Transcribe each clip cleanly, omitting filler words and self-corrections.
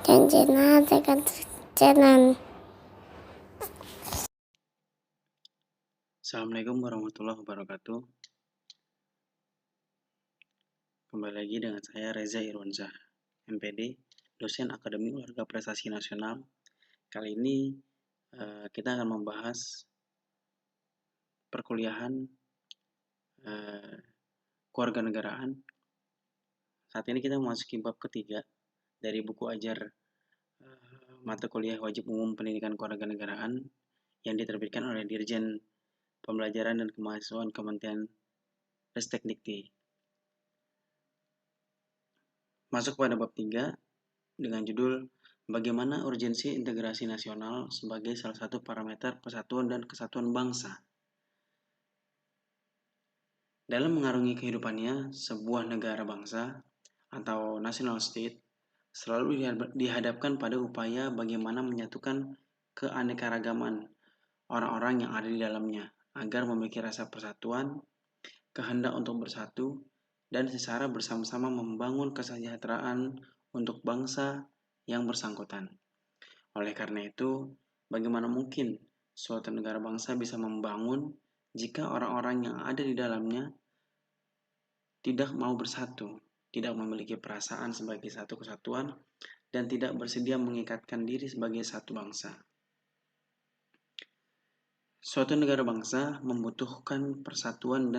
Janjian tekan channel. Assalamualaikum warahmatullahi wabarakatuh. Kembali lagi dengan saya Reza Irwansyah, MPD, dosen Akademi Olahraga Prestasi Nasional. Kali ini kita akan membahas perkuliahan kewarganegaraan. Saat ini kita memasuki bab ketiga dari buku ajar mata kuliah wajib umum pendidikan kewarganegaraan yang diterbitkan oleh Dirjen Pembelajaran dan Kemahasiswaan Kementerian Ristekdikti. Masuk pada bab 3 dengan judul Bagaimana urgensi integrasi nasional sebagai salah satu parameter persatuan dan kesatuan bangsa. Dalam mengarungi kehidupannya, sebuah negara bangsa atau national state selalu dihadapkan pada upaya bagaimana menyatukan keanekaragaman orang-orang yang ada di dalamnya agar memiliki rasa persatuan, kehendak untuk bersatu, dan secara bersama-sama membangun kesejahteraan untuk bangsa yang bersangkutan. Oleh karena itu, bagaimana mungkin suatu negara bangsa bisa membangun jika orang-orang yang ada di dalamnya tidak mau bersatu, tidak memiliki perasaan sebagai satu kesatuan, dan tidak bersedia mengikatkan diri sebagai satu bangsa. Suatu negara bangsa membutuhkan persatuan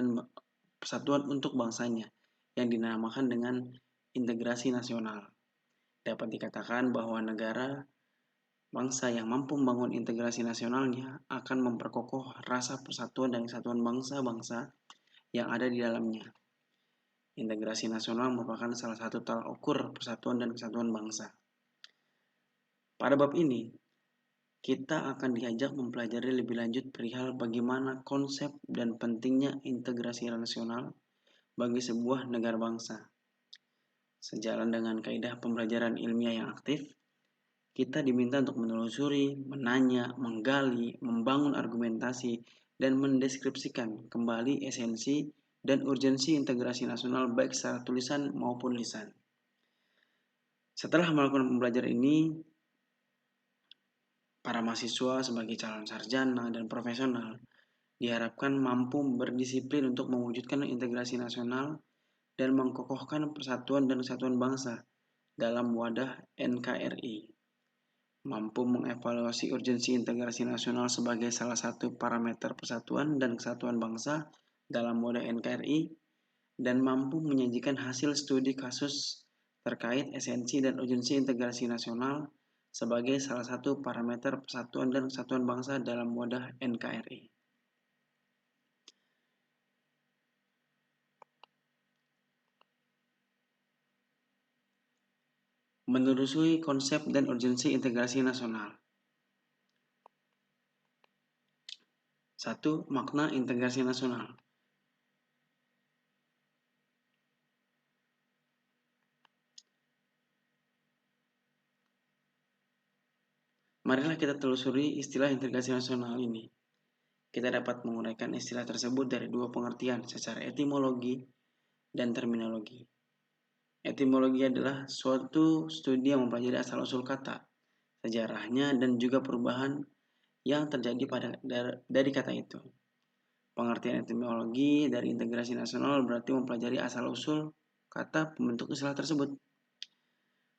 untuk bangsanya yang dinamakan dengan integrasi nasional. Dapat dikatakan bahwa negara bangsa yang mampu membangun integrasi nasionalnya akan memperkokoh rasa persatuan dan kesatuan bangsa-bangsa yang ada di dalamnya. Integrasi nasional merupakan salah satu tolak ukur persatuan dan kesatuan bangsa. Pada bab ini, kita akan diajak mempelajari lebih lanjut perihal bagaimana konsep dan pentingnya integrasi nasional bagi sebuah negara bangsa. Sejalan dengan kaidah pembelajaran ilmiah yang aktif, kita diminta untuk menelusuri, menanya, menggali, membangun argumentasi, dan mendeskripsikan kembali esensi dan urgensi integrasi nasional baik secara tulisan maupun lisan. Setelah melakukan pembelajaran ini, para mahasiswa sebagai calon sarjana dan profesional diharapkan mampu berdisiplin untuk mewujudkan integrasi nasional dan mengokohkan persatuan dan kesatuan bangsa dalam wadah NKRI. Mampu mengevaluasi urgensi integrasi nasional sebagai salah satu parameter persatuan dan kesatuan bangsa dalam wadah NKRI, dan mampu menyajikan hasil studi kasus terkait esensi dan urgensi integrasi nasional sebagai salah satu parameter persatuan dan kesatuan bangsa dalam wadah NKRI. Menelusuri konsep dan urgensi integrasi nasional. 1. Makna integrasi nasional. Marilah kita telusuri istilah integrasi nasional ini. Kita dapat menguraikan istilah tersebut dari dua pengertian secara etimologi dan terminologi. Etimologi adalah suatu studi yang mempelajari asal-usul kata, sejarahnya, dan juga perubahan yang terjadi dari kata itu. Pengertian etimologi dari integrasi nasional berarti mempelajari asal-usul kata pembentuk istilah tersebut.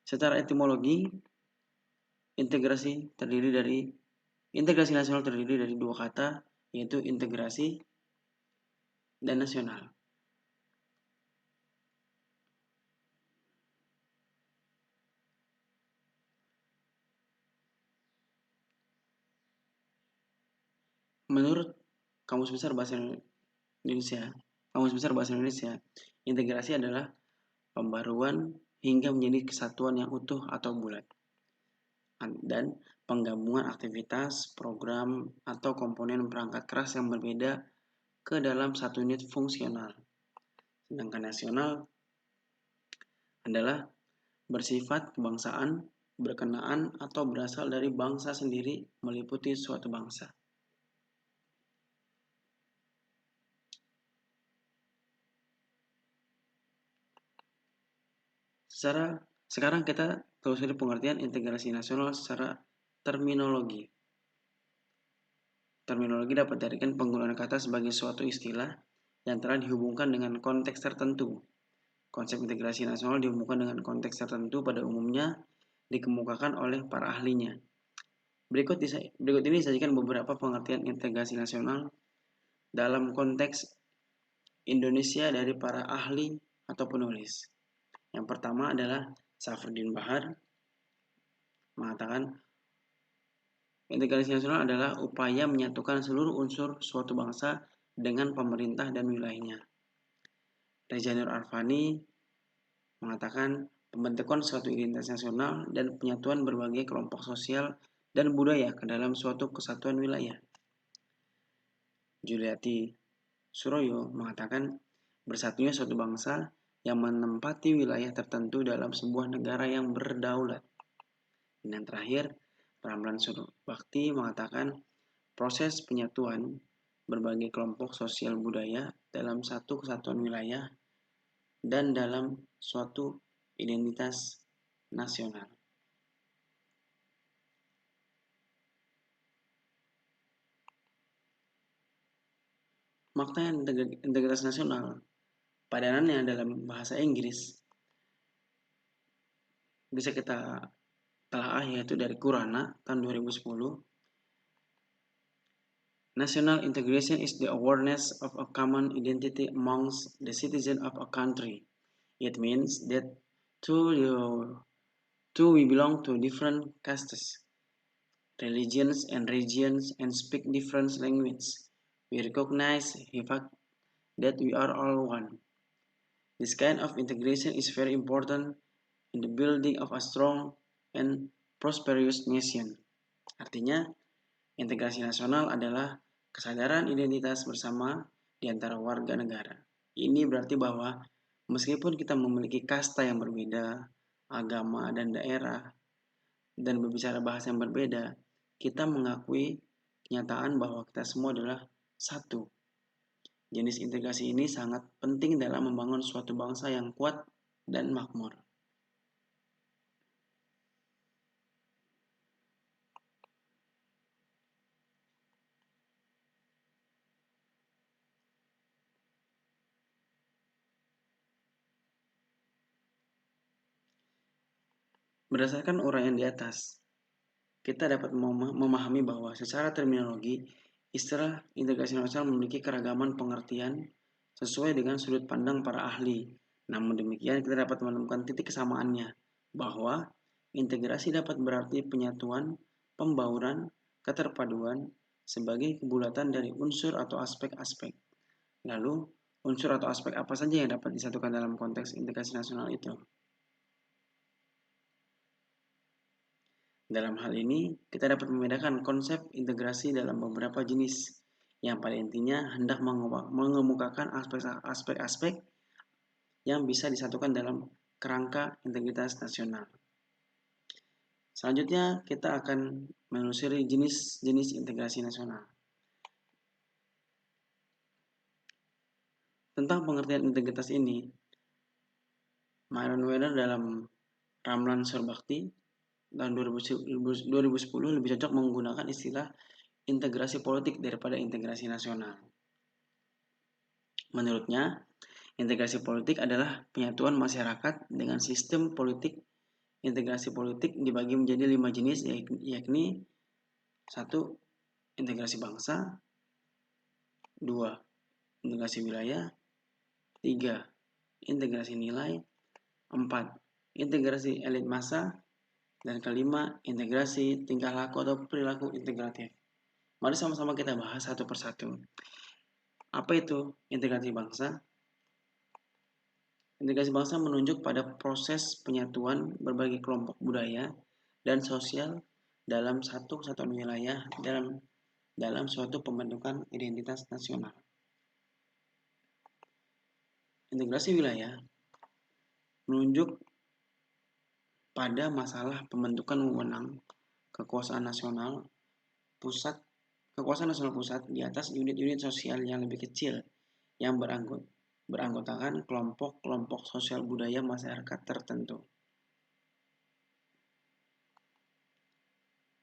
Secara etimologi, integrasi nasional terdiri dari dua kata, yaitu integrasi dan nasional. Menurut Kamus Besar Bahasa Indonesia, integrasi adalah pembaruan hingga menjadi kesatuan yang utuh atau bulat, dan penggabungan aktivitas, program, atau komponen perangkat keras yang berbeda ke dalam satu unit fungsional. Sedangkan nasional adalah bersifat kebangsaan, berkenaan, atau berasal dari bangsa sendiri, meliputi suatu bangsa. Secara Sekarang kita telusuri pengertian integrasi nasional secara terminologi. Terminologi dapat diartikan penggunaan kata sebagai suatu istilah yang telah dihubungkan dengan konteks tertentu. Konsep integrasi nasional dihubungkan dengan konteks tertentu pada umumnya dikemukakan oleh para ahlinya. Berikut ini disajikan beberapa pengertian integrasi nasional dalam konteks Indonesia dari para ahli atau penulis. Yang pertama adalah Safruddin Bahar mengatakan integrasi nasional adalah upaya menyatukan seluruh unsur suatu bangsa dengan pemerintah dan wilayahnya. Reza Nur Arfani mengatakan pembentukan suatu identitas nasional dan penyatuan berbagai kelompok sosial dan budaya ke dalam suatu kesatuan wilayah. Juliati Suroyo mengatakan bersatunya suatu bangsa yang menempati wilayah tertentu dalam sebuah negara yang berdaulat. Dan yang terakhir, Ramlan Surbakti mengatakan proses penyatuan berbagai kelompok sosial budaya dalam satu kesatuan wilayah dan dalam suatu identitas nasional. Makna integritas nasional padanannya dalam bahasa Inggris bisa kita telah yaitu dari Kurana tahun 2010. National integration is the awareness of a common identity amongst the citizens of a country. It means that two we belong to different castes, religions and regions and speak different languages. We recognize the fact that we are all one. This kind of integration is very important in the building of a strong and prosperous nation. Artinya, integrasi nasional adalah kesadaran identitas bersama di antara warga negara. Ini berarti bahwa meskipun kita memiliki kasta yang berbeda, agama dan daerah, dan berbicara bahasa yang berbeda, kita mengakui kenyataan bahwa kita semua adalah satu. Jenis integrasi ini sangat penting dalam membangun suatu bangsa yang kuat dan makmur. Berdasarkan uraian di atas, kita dapat memahami bahwa secara terminologi, istilah integrasi nasional memiliki keragaman pengertian sesuai dengan sudut pandang para ahli. Namun demikian, kita dapat menemukan titik kesamaannya, bahwa integrasi dapat berarti penyatuan, pembauran, keterpaduan sebagai kebulatan dari unsur atau aspek-aspek. Lalu, unsur atau aspek apa saja yang dapat disatukan dalam konteks integrasi nasional itu? Dalam hal ini, kita dapat membedakan konsep integrasi dalam beberapa jenis, yang pada intinya hendak mengemukakan aspek-aspek yang bisa disatukan dalam kerangka integritas nasional. Selanjutnya, kita akan menelusuri jenis-jenis integrasi nasional. Tentang pengertian integritas ini, Myron Weiner dalam Ramlan Surbakti tahun 2010 lebih cocok menggunakan istilah integrasi politik daripada integrasi nasional. Menurutnya, integrasi politik adalah penyatuan masyarakat dengan sistem politik. Integrasi politik dibagi menjadi 5 jenis, yakni 1. Integrasi bangsa, 2. Integrasi wilayah, 3. Integrasi nilai, 4. Integrasi elit massa, dan kelima, integrasi tingkah laku atau perilaku integratif. Mari sama-sama kita bahas satu persatu. Apa itu integrasi bangsa? Integrasi bangsa menunjuk pada proses penyatuan berbagai kelompok budaya dan sosial dalam satu kesatuan wilayah dalam suatu pembentukan identitas nasional. Integrasi wilayah menunjuk pada masalah pembentukan wewenang kekuasaan nasional pusat di atas unit-unit sosial yang lebih kecil yang beranggotakan kelompok-kelompok sosial budaya masyarakat tertentu.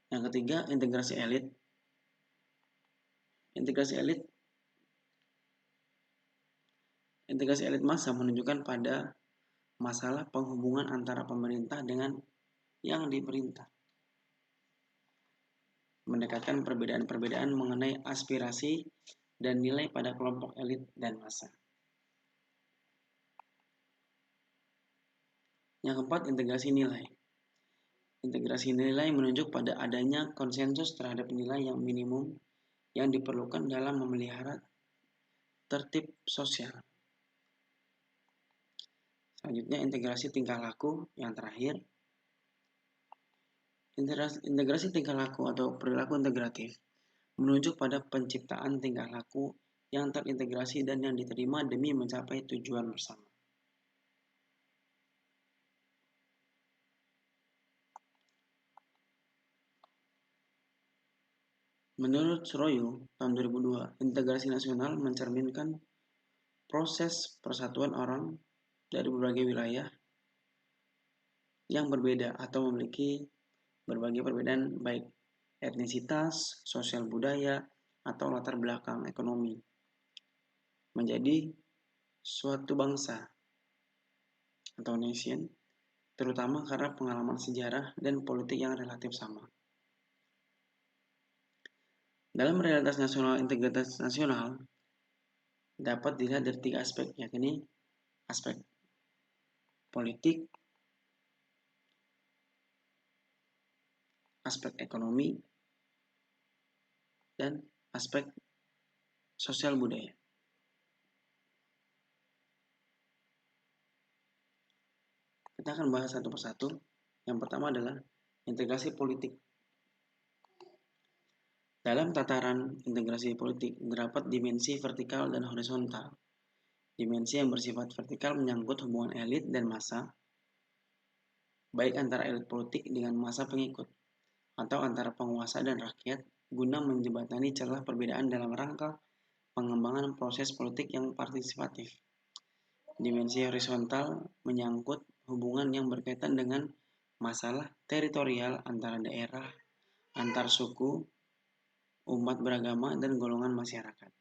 Yang ketiga, integrasi elit. Integrasi elit massa menunjukkan pada masalah penghubungan antara pemerintah dengan yang diperintah. Mendekatkan perbedaan-perbedaan mengenai aspirasi dan nilai pada kelompok elit dan massa. Yang keempat, integrasi nilai. Integrasi nilai menunjuk pada adanya konsensus terhadap nilai yang minimum yang diperlukan dalam memelihara tertib sosial. Selanjutnya, integrasi tingkah laku yang terakhir. Integrasi tingkah laku atau perilaku integratif menunjuk pada penciptaan tingkah laku yang terintegrasi dan yang diterima demi mencapai tujuan bersama. Menurut Suroyo tahun 2002, integrasi nasional mencerminkan proses persatuan orang dari berbagai wilayah yang berbeda atau memiliki berbagai perbedaan baik etnisitas, sosial budaya, atau latar belakang ekonomi menjadi suatu bangsa atau nation, terutama karena pengalaman sejarah dan politik yang relatif sama. Dalam realitas nasional, integritas nasional dapat dilihat dari 3 aspek, yakni aspek politik, aspek ekonomi, dan aspek sosial budaya. Kita akan bahas satu persatu. Yang pertama adalah integrasi politik. Dalam tataran integrasi politik, terdapat dimensi vertikal dan horizontal. Dimensi yang bersifat vertikal menyangkut hubungan elit dan massa, baik antara elit politik dengan massa pengikut, atau antara penguasa dan rakyat, guna menjembatani celah perbedaan dalam rangka pengembangan proses politik yang partisipatif. Dimensi horizontal menyangkut hubungan yang berkaitan dengan masalah teritorial antara daerah, antar suku, umat beragama, dan golongan masyarakat.